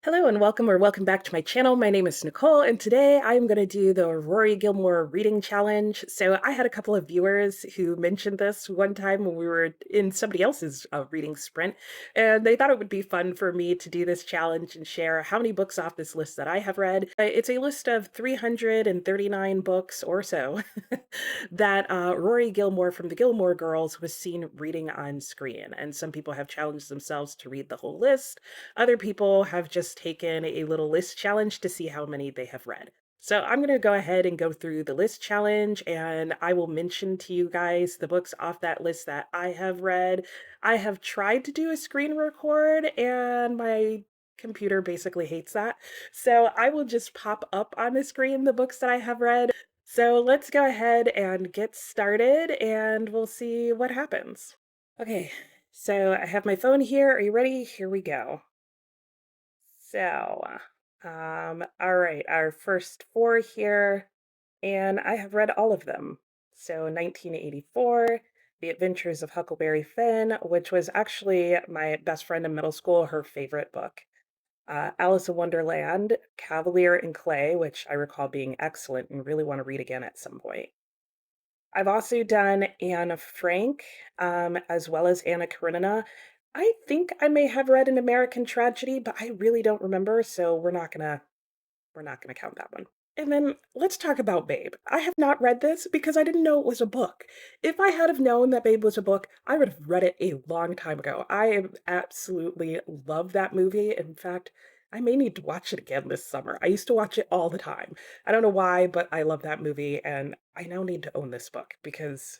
Hello and welcome or welcome back to my channel. My name is Nicole and today I'm going to do the Rory Gilmore Reading Challenge. So I had a couple of viewers who mentioned this one time when we were in somebody else's reading sprint, and they thought it would be fun for me to do this challenge and share how many books off this list that I have read. It's a list of 339 books or so that Rory Gilmore from the Gilmore Girls was seen reading on screen. And some people have challenged themselves to read the whole list. Other people have just taken a little list challenge to see how many they have read. So I'm going to go ahead and go through the list challenge, and I will mention to you guys the books off that list that I have read. I have tried to do a screen record, and my computer basically hates that. So I will just pop up on the screen the books that I have read. So let's go ahead and get started, and we'll see what happens. Okay, so I have my phone here. Are you ready? Here we go. So, all right, our first four here, and I have read all of them. So, 1984, The Adventures of Huckleberry Finn, which was actually my best friend in middle school, her favorite book. Alice in Wonderland, Cavalier in Clay, which I recall being excellent and really want to read again at some point. I've also done Anne Frank, as well as Anna Karenina. I think I may have read An American Tragedy, but I really don't remember, so we're not gonna count that one. And then let's talk about Babe. I have not read this because I didn't know it was a book. If I had have known that Babe was a book, I would have read it a long time ago. I absolutely love that movie. In fact, I may need to watch it again this summer. I used to watch it all the time. I don't know why, but I love that movie, and I now need to own this book because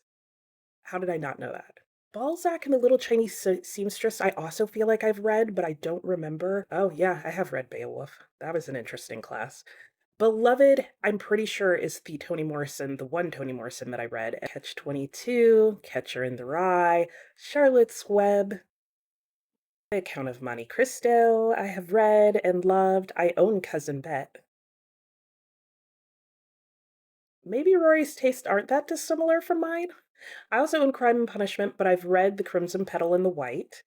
how did I not know that? Balzac and the Little Chinese Seamstress, I also feel like I've read, but I don't remember. Oh, yeah, I have read Beowulf. That was an interesting class. Beloved, I'm pretty sure is the one Toni Morrison that I read. Catch 22, Catcher in the Rye, Charlotte's Web, The Count of Monte Cristo, I have read and loved. I own Cousin Bet. Maybe Rory's tastes aren't that dissimilar from mine. I also own Crime and Punishment, but I've read The Crimson Petal and the White.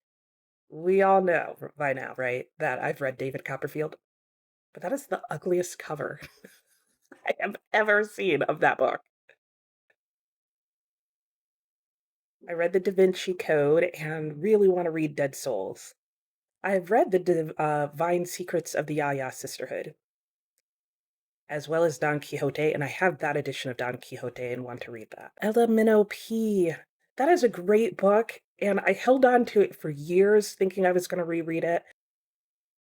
We all know by now, right, that I've read David Copperfield, but that is the ugliest cover I have ever seen of that book. I read The Da Vinci Code and really want to read Dead Souls. I've read the Divine Secrets of the Yaya Sisterhood, as well as Don Quixote, and I have that edition of Don Quixote and want to read that. Ella Minnow P. That is a great book, and I held on to it for years thinking I was going to reread it.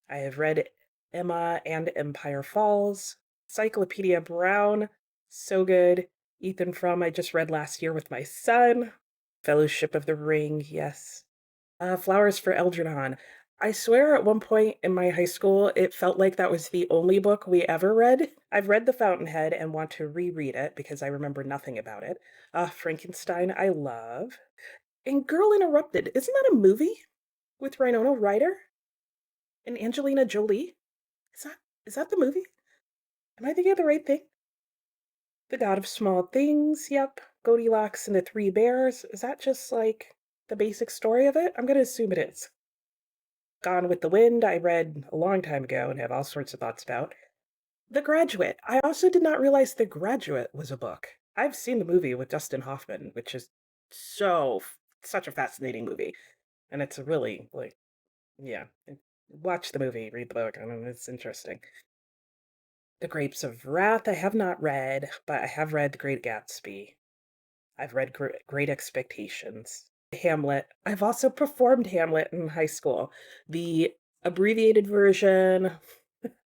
I have read Emma and Empire Falls, Encyclopedia Brown, so good. Ethan Frome, I just read last year with my son. Fellowship of the Ring, yes. Flowers for Algernon. I swear at one point in my high school, it felt like that was the only book we ever read. I've read The Fountainhead and want to reread it because I remember nothing about it. Frankenstein, I love. And Girl Interrupted, isn't that a movie with Winona Ryder and Angelina Jolie? Is that is that the movie? Am I thinking of the right thing? The God of Small Things, yep. Goldilocks and the Three Bears. Is that just like the basic story of it? I'm gonna assume it is. Gone with the Wind, I read a long time ago and have all sorts of thoughts about. The Graduate. I also did not realize The Graduate was a book. I've seen the movie with Dustin Hoffman, which is such a fascinating movie. And it's a really, like, yeah. Watch the movie, read the book. I mean, it's interesting. The Grapes of Wrath, I have not read, but I have read The Great Gatsby. I've read Great Expectations. Hamlet. I've also performed Hamlet in high school. The abbreviated version,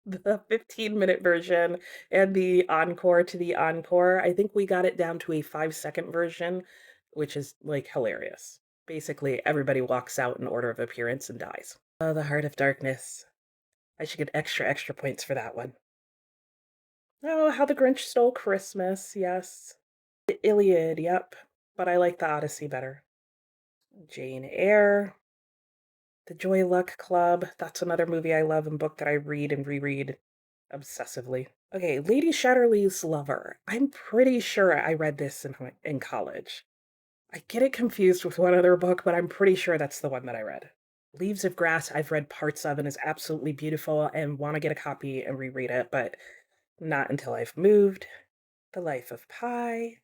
the 15-minute version, and the encore to the encore. I think we got it down to a 5-second version, which is like hilarious. Basically, everybody walks out in order of appearance and dies. The Heart of Darkness. I should get extra points for that one. Oh, How the Grinch Stole Christmas, yes. The Iliad, yep. But I like the Odyssey better. Jane Eyre. The Joy Luck Club. That's another movie I love and book that I read and reread obsessively. Okay, Lady Chatterley's Lover. I'm pretty sure I read this in college. I get it confused with one other book, but I'm pretty sure that's the one that I read. Leaves of Grass, I've read parts of and is absolutely beautiful and want to get a copy and reread it, but not until I've moved. The Life of Pi,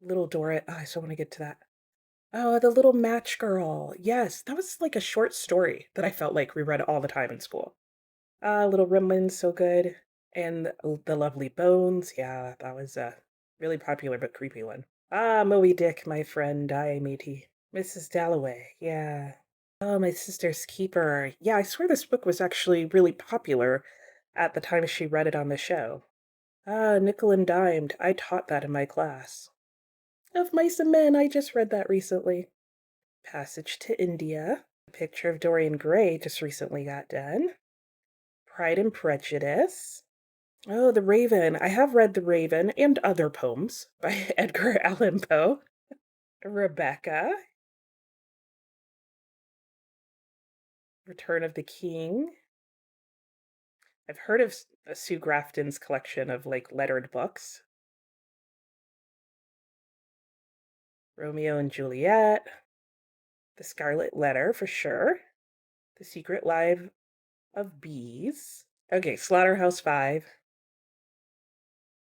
Little Dorrit. Oh, I still want to get to that. Oh, The Little Match Girl. Yes, that was like a short story that I felt like we read all the time in school. Little Women's so good. And The Lovely Bones. Yeah, that was a really popular but creepy one. Moby Dick, my friend, I matey. Mrs. Dalloway. Yeah. Oh, My Sister's Keeper. Yeah, I swear this book was actually really popular at the time she read it on the show. Nickel and Dimed. I taught that in my class. Of Mice and Men, I just read that recently. Passage to India. A Picture of Dorian Gray just recently got done. Pride and Prejudice. Oh, The Raven. I have read The Raven and other poems by Edgar Allan Poe. Rebecca. Return of the King. I've heard of Sue Grafton's collection of like lettered books. Romeo and Juliet. The Scarlet Letter for sure. The Secret Life of Bees. Okay, Slaughterhouse-Five.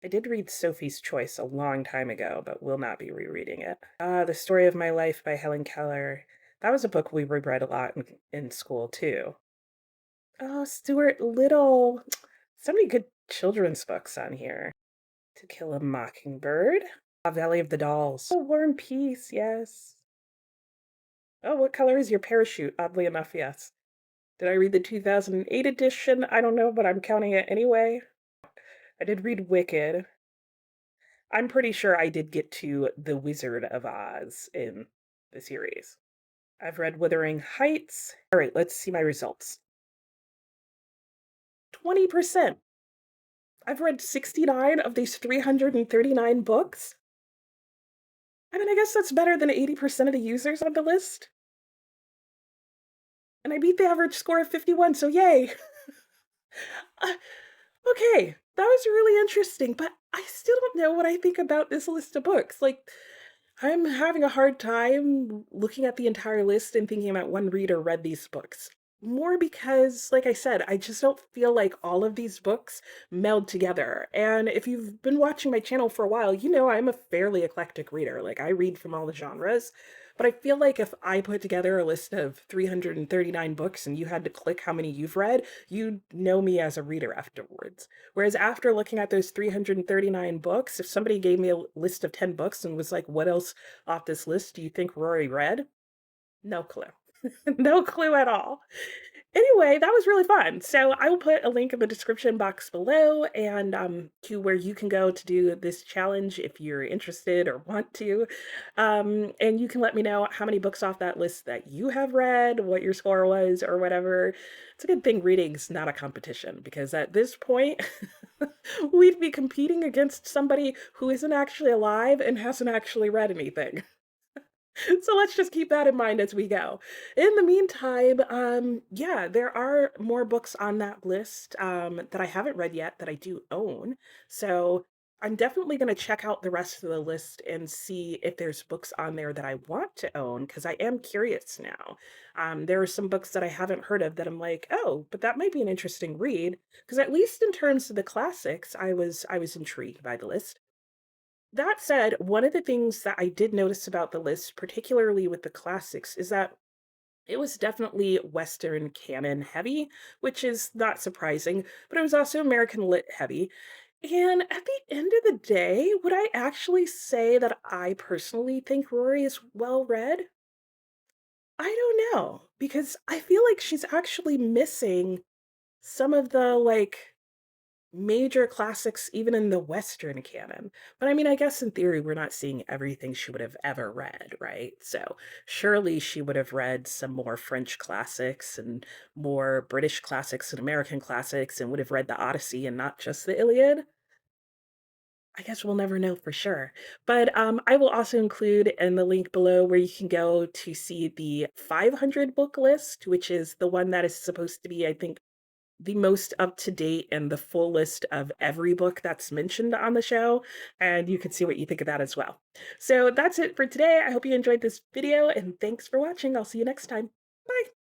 I did read Sophie's Choice a long time ago, but will not be rereading it. The Story of My Life by Helen Keller. That was a book we read a lot in school too. Oh, Stuart Little. So many good children's books on here. To Kill a Mockingbird. Valley of the Dolls. Oh, War and Peace, yes. Oh, what color is your parachute? Oddly enough, yes. Did I read the 2008 edition? I don't know, but I'm counting it anyway. I did read Wicked. I'm pretty sure I did get to The Wizard of Oz in the series. I've read Wuthering Heights. All right, let's see my results. 20%. I've read 69 of these 339 books. I mean, I guess that's better than 80% of the users on the list. And I beat the average score of 51, so yay. Uh, okay, that was really interesting, but I still don't know what I think about this list of books. Like, I'm having a hard time looking at the entire list and thinking that one reader read these books. More because, like I said, I just don't feel like all of these books meld together. And if you've been watching my channel for a while, you know I'm a fairly eclectic reader. Like, I read from all the genres. But I feel like if I put together a list of 339 books and you had to click how many you've read, you'd know me as a reader afterwards. Whereas after looking at those 339 books, if somebody gave me a list of 10 books and was like, what else off this list do you think Rory read? No clue. No clue at all. Anyway, that was really fun. So I will put a link in the description box below and to where you can go to do this challenge if you're interested or want to. And you can let me know how many books off that list that you have read, what your score was, or whatever. It's a good thing reading's not a competition because at this point, we'd be competing against somebody who isn't actually alive and hasn't actually read anything. So let's just keep that in mind as we go. In the meantime, yeah, there are more books on that list that I haven't read yet that I do own. So I'm definitely going to check out the rest of the list and see if there's books on there that I want to own because I am curious now. There are some books that I haven't heard of that I'm like, oh, but that might be an interesting read because at least in terms of the classics, I was intrigued by the list. That said, one of the things that I did notice about the list, particularly with the classics, is that it was definitely Western canon heavy, which is not surprising, but it was also American lit heavy. And at the end of the day, would I actually say that I personally think Rory is well read? I don't know, because I feel like she's actually missing some of the like major classics even in the Western canon. But I mean, I guess in theory, we're not seeing everything she would have ever read, right? So surely she would have read some more French classics and more British classics and American classics and would have read the Odyssey and not just the Iliad. I guess we'll never know for sure. But I will also include in the link below where you can go to see the 500 book list, which is the one that is supposed to be, I think, the most up to date and the full list of every book that's mentioned on the show, and you can see what you think of that as well. So that's it for today. I hope you enjoyed this video, and thanks for watching. I'll see you next time. Bye.